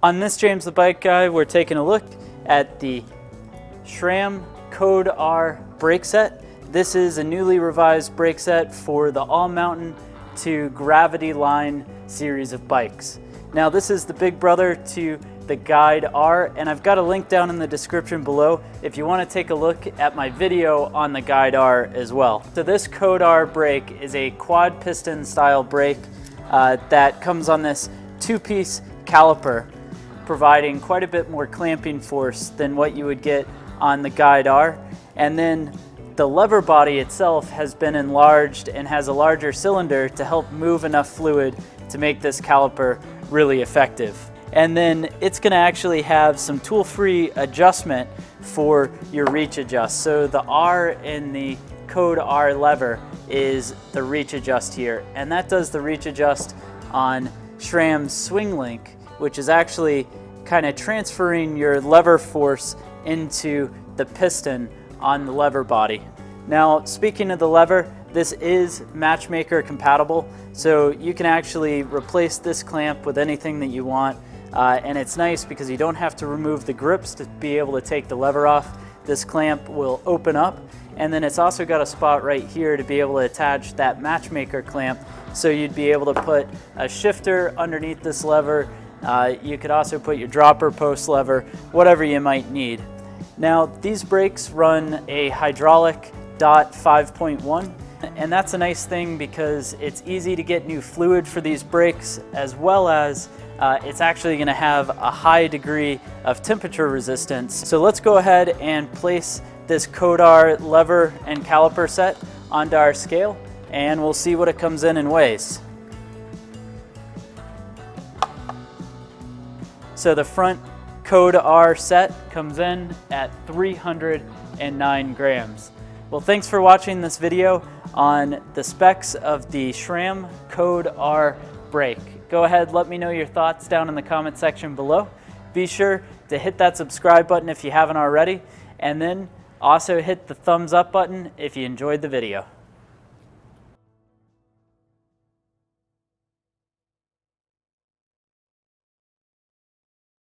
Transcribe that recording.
On this James the Bike Guy, we're taking a look at the SRAM Code R brake set. This is a newly revised brake set for the all-mountain to gravity line series of bikes. Now this is the big brother to the Guide R, and I've got a link down in the description below if you want to take a look at my video on the Guide R as well. So this Code R brake is a quad piston style brake that comes on this two-piece caliper, providing quite a bit more clamping force than what you would get on the Guide R. And then the lever body itself has been enlarged and has a larger cylinder to help move enough fluid to make this caliper really effective. And then it's going to actually have some tool-free adjustment for your reach adjust. So the R in the Code R lever is the reach adjust here, and that does the reach adjust on SRAM's swing link, which is actually kind of transferring your lever force into the piston on the lever body. Now, speaking of the lever, this is Matchmaker compatible, so you can actually replace this clamp with anything that you want, and it's nice because you don't have to remove the grips to be able to take the lever off. This clamp will open up, and then it's also got a spot right here to be able to attach that Matchmaker clamp, so you'd be able to put a shifter underneath this lever. You could also put your dropper post lever, whatever you might need. Now these brakes run a hydraulic DOT 5.1, and that's a nice thing because it's easy to get new fluid for these brakes, as well as it's actually going to have a high degree of temperature resistance. So let's go ahead and place this Code R lever and caliper set onto our scale, and we'll see what it comes in and weighs. So the front Code R set comes in at 309 grams. Well, thanks for watching this video on the specs of the SRAM Code R brake. Go ahead, let me know your thoughts down in the comment section below. Be sure to hit that subscribe button if you haven't already, and then also hit the thumbs up button if you enjoyed the video.